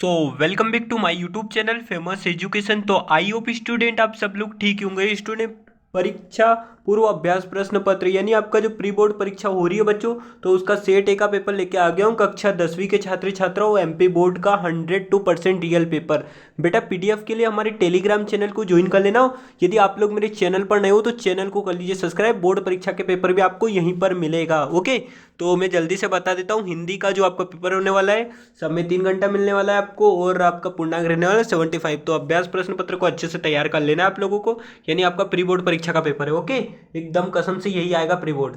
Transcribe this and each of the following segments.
So welcome back to my YouTube channel famous education. तो I hope student आप सब लोग ठीक ही होंगे। स्टूडेंट परीक्षा पूर्व अभ्यास प्रश्न पत्र यानी आपका जो प्री बोर्ड परीक्षा हो रही है बच्चों, तो उसका सेट ए का पेपर लेके आ गया हूँ। कक्षा 10वीं के छात्र छात्राओं एमपी बोर्ड का 102% रियल पेपर। बेटा पीडीएफ के लिए हमारे टेलीग्राम चैनल को ज्वाइन कर लेना। यदि आप लोग मेरे चैनल पर नए हो तो चैनल को कर लीजिए सब्सक्राइब। बोर्ड परीक्षा के पेपर भी आपको यहीं पर मिलेगा। ओके, तो मैं जल्दी से बता देता हूँ। हिंदी का जो आपका पेपर होने वाला है सब में 3 घंटा मिलने वाला है आपको, और आपका पूर्णांक रहने वाला है 75। तो अभ्यास प्रश्न पत्र को अच्छे से तैयार कर लेना है आप लोगों को, यानी आपका प्री बोर्ड परीक्षा का पेपर है। ओके, एकदम कसम से यही आएगा प्री बोर्ड।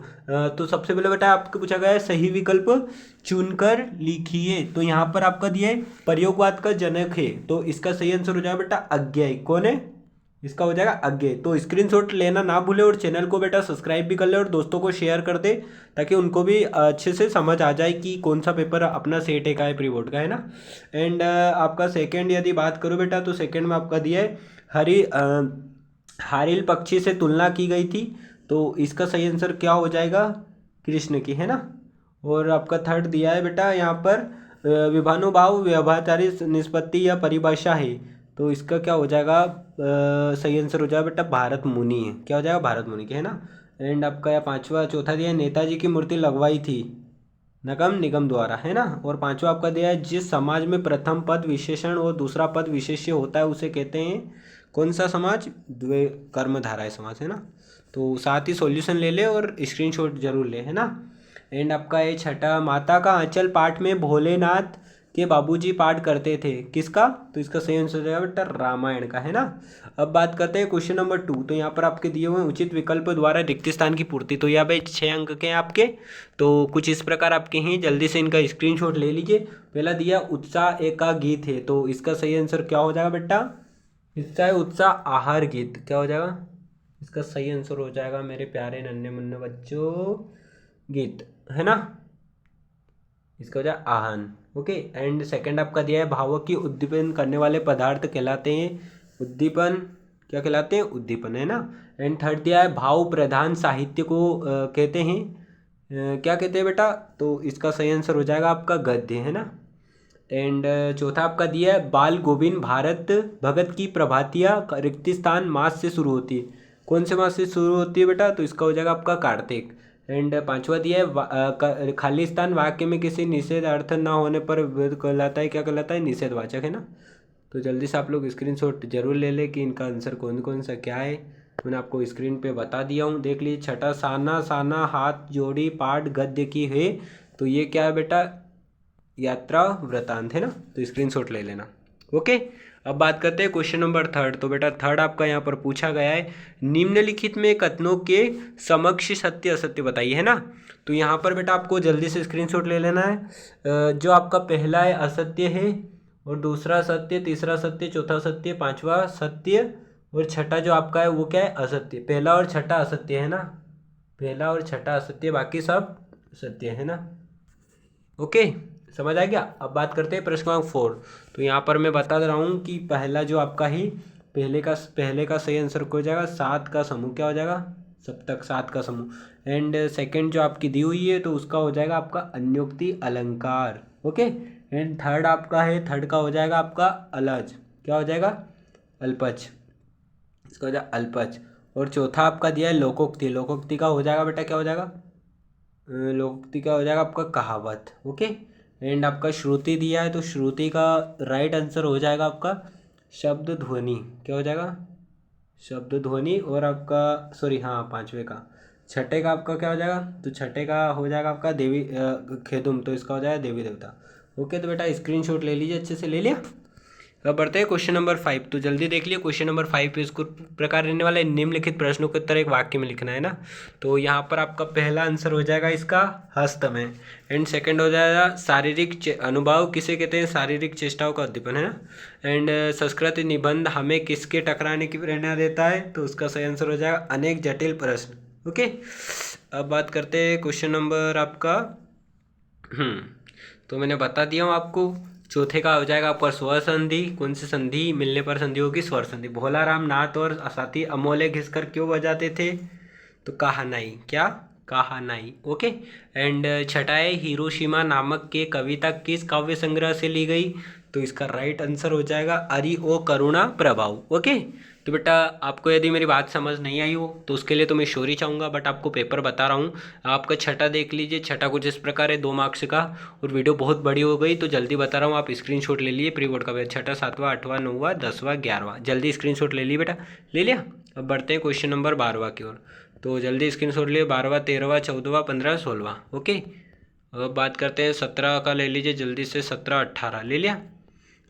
तो सबसे पहले बेटा आपको पूछा गया है सही विकल्प चुनकर लिखिए। तो यहाँ पर आपका दिया है प्रयोगवाद का जनक है, तो इसका सही आंसर हो जाएगा बेटा अज्ञेय। कौन है? इसका हो जाएगा अज्ञेय। तो स्क्रीनशॉट लेना ना भूले और चैनल को बेटा सब्सक्राइब भी कर ले और दोस्तों को शेयर कर दे, ताकि उनको भी अच्छे से समझ आ जाए कि कौन सा पेपर अपना सेट है का है, प्री बोर्ड का है ना। एंड आपका सेकंड यदि बात करूँ बेटा, तो सेकंड में आपका दिया है हारिल पक्षी से तुलना की गई थी, तो इसका सही आंसर क्या हो जाएगा? कृष्ण की, है ना। और आपका थर्ड दिया है बेटा यहाँ पर विभानुभाव व्यवहारकारी निष्पत्ति या परिभाषा है, तो इसका क्या हो जाएगा? सही आंसर हो जाएगा बेटा भारत मुनि है। क्या हो जाएगा? भारत मुनि के, है ना। एंड आपका यह पांचवा चौथा दिया है नेताजी की मूर्ति लगवाई थी नगम निगम द्वारा, है ना। और पांचवा आपका दिया है जिस समाज में प्रथम पद विशेषण और दूसरा पद विशेष्य होता है उसे कहते हैं कौन सा समाज? द्वे कर्मधारय समाज, है ना। तो साथ ही सॉल्यूशन ले ले और स्क्रीनशॉट जरूर ले, है ना। एंड आपका ये छठा माता का आंचल पाठ में भोलेनाथ के बाबूजी पाठ करते थे, किसका? तो इसका सही आंसर हो जाएगा बेटा रामायण का, है ना। अब बात करते हैं क्वेश्चन नंबर 2। तो यहाँ पर आपके दिए हुए उचित विकल्प द्वारा रिक्त स्थान की पूर्ति। तो यहाँ भाई 6 अंक के हैं आपके, तो कुछ इस प्रकार आपके हैं, जल्दी से इनका स्क्रीनशॉट ले लीजिए। पहला दिया उत्साह एक का गीत है, तो इसका सही आंसर क्या हो जाएगा बेटा? इसका है उत्साह आहार गीत। क्या हो जाएगा? इसका सही आंसर हो जाएगा मेरे प्यारे नन्हे मुन्ने बच्चों गीत, है ना। इसका हो जाए आहान। ओके, एंड सेकंड आपका दिया है भावों की उद्दीपन करने वाले पदार्थ कहलाते हैं उद्दीपन। क्या कहलाते हैं? उद्दीपन, है ना। एंड थर्ड दिया है भाव प्रधान साहित्य को कहते हैं क्या कहते हैं बेटा? तो इसका सही आंसर हो जाएगा आपका गद्य, है ना। एंड चौथा आपका दिया है बाल गोविंद भारत भगत की प्रभातियाँ रिक्त स्थान मास से शुरू होती है। कौन से मास से शुरू होती है बेटा? तो इसका हो जाएगा आपका कार्तिक। एंड पांचवा दिया है खाली स्थान वाक्य में किसी निषेध अर्थ ना होने पर कहलाता है, क्या कहलाता है? निषेधवाचक, है ना। तो जल्दी से आप लोग स्क्रीनशॉट जरूर ले लें कि इनका आंसर कौन कौन सा क्या है। मैंने आपको स्क्रीन पे बता दिया हूँ, देख लीजिए। छठा साना साना हाथ जोड़ी पाठ गद्य की है, तो ये क्या है बेटा? यात्रा वृतांत, है ना। तो स्क्रीनशॉट ले लेना। ओके, अब बात करते हैं क्वेश्चन नंबर 3। तो बेटा थर्ड आपका यहाँ पर पूछा गया है निम्नलिखित में कथनों के समक्ष सत्य असत्य बताइए, है ना। तो यहाँ पर बेटा आपको जल्दी से स्क्रीनशॉट ले लेना है। जो आपका पहला है असत्य है, और दूसरा सत्य, तीसरा सत्य, चौथा सत्य, पांचवा सत्य, और छठा जो आपका है वो क्या है? असत्य। पहला और छठा असत्य, है ना। पहला और छठा असत्य, बाकी सब सत्य, है ना। ओके, समझ आ गया। अब बात करते हैं प्रश्न क्रमांक 4। तो यहाँ पर मैं बता दे रहा हूँ कि पहला जो आपका ही पहले का सही आंसर हो जाएगा 7 का समूह। क्या हो जाएगा? सप्तक, 7 का समूह। एंड सेकंड जो आपकी दी हुई है तो उसका हो जाएगा आपका अन्योक्ति अलंकार। ओके, एंड थर्ड आपका है, थर्ड का हो जाएगा आपका अलज। क्या हो जाएगा? अल्पच। इसका हो जाएगा अल्पच। और चौथा आपका दिया है लोकोक्ति। लोकोक्ति का हो जाएगा बेटा, क्या हो जाएगा? लोकोक्ति का हो जाएगा आपका कहावत। ओके, एंड आपका श्रुति दिया है, तो श्रुति का राइट आंसर हो जाएगा आपका शब्द ध्वनि। क्या हो जाएगा? शब्द ध्वनि। और आपका सॉरी हाँ, पांचवे का, छठे का आपका क्या हो जाएगा? तो छठे का हो जाएगा आपका देवी खेदुम, तो इसका हो जाएगा देवी देवता। ओके, तो बेटा स्क्रीनशॉट ले लीजिए, अच्छे से ले लिया। अब बढ़ते हैं क्वेश्चन नंबर 5। तो जल्दी देख लिया क्वेश्चन नंबर 5 पे इसको प्रकार रहने वाला है निम्नलिखित प्रश्नों के उत्तर एक वाक्य में लिखना है ना। तो यहाँ पर आपका पहला आंसर हो जाएगा इसका हस्त में। एंड सेकंड हो जाएगा शारीरिक अनुभाव किसे कहते हैं? शारीरिक चेष्टाओं का उद्दीपन, है ना। एंड संस्कृत निबंध हमें किसके टकराने की प्रेरणा देता है? तो उसका सही आंसर हो जाएगा अनेक जटिल प्रश्न। ओके, अब बात करते हैं क्वेश्चन नंबर आपका तो मैंने बता दिया हूँ आपको। चौथे का हो जाएगा पर स्वर संधि। कौन सी संधि मिलने पर संधि होगी? स्वर संधि। भोला राम नाथ और साथी अमोले घिसकर क्यों बजाते थे? तो कहा नहीं। क्या? कहानाई। ओके। एंड छठा है हिरोशिमा नामक के कविता किस काव्य संग्रह से ली गई? तो इसका राइट आंसर हो जाएगा अरि ओ करुणा प्रभाव। ओके। तो बेटा आपको यदि मेरी बात समझ नहीं आई हो तो उसके लिए तो मैं सॉरी चाहूँगा, बट आपको पेपर बता रहा हूँ। आपका छठा देख लीजिए, छठा कुछ इस प्रकार है 2 मार्क्स का, और वीडियो बहुत बड़ी हो गई तो जल्दी बता रहा हूँ, आप स्क्रीनशॉट ले लिए प्री बोर्ड का। छठा, 7वां, 8वां, 9वां, 10वां, 11वां, जल्दी स्क्रीनशॉट ले लिए बेटा, ले लिया। अब बढ़ते हैं क्वेश्चन नंबर 12वां की ओर। तो जल्दी स्क्रीनशॉट लिए 12वां, 13वां, 14वां, 15, 16वां। ओके। अब बात करते हैं 17 का, ले लीजिए जल्दी से, 17, 18 ले लिया।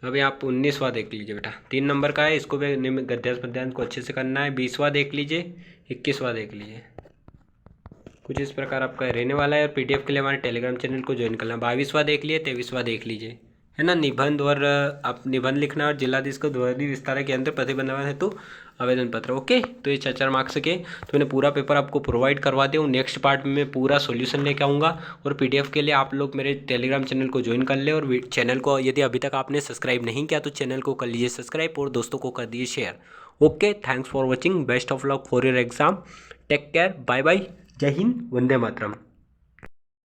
अभी आप 19वां देख लीजिए बेटा, 3 नंबर का है, इसको भी गद्यांश पद्यांश को अच्छे से करना है। 20वां देख लीजिए, 21वां देख लीजिए, कुछ इस प्रकार आपका रहने वाला है। और पीडीएफ के लिए हमारे टेलीग्राम चैनल को ज्वाइन करना। 22वां देख लिए, 23वां देख लीजिए, है ना। निबंध, और आप निबंध लिखना, और जिलाधीश को ध्वनि विस्तार के अंदर प्रतिबंधन हेतु आवेदन पत्र। ओके। तो ये 4 मार्क्स के, तो मैंने पूरा पेपर आपको प्रोवाइड करवा दिया हूँ। नेक्स्ट पार्ट में मैं पूरा सॉल्यूशन लेके आऊँगा, और पीडीएफ के लिए आप लोग मेरे टेलीग्राम चैनल को ज्वाइन कर ले। और चैनल को यदि अभी तक आपने सब्सक्राइब नहीं किया तो चैनल को कर लीजिए सब्सक्राइब, और दोस्तों को कर दीजिए share. Okay, thanks for watching, best of luck for your exam, take care, bye bye, जय हिंद, वंदे मातरम।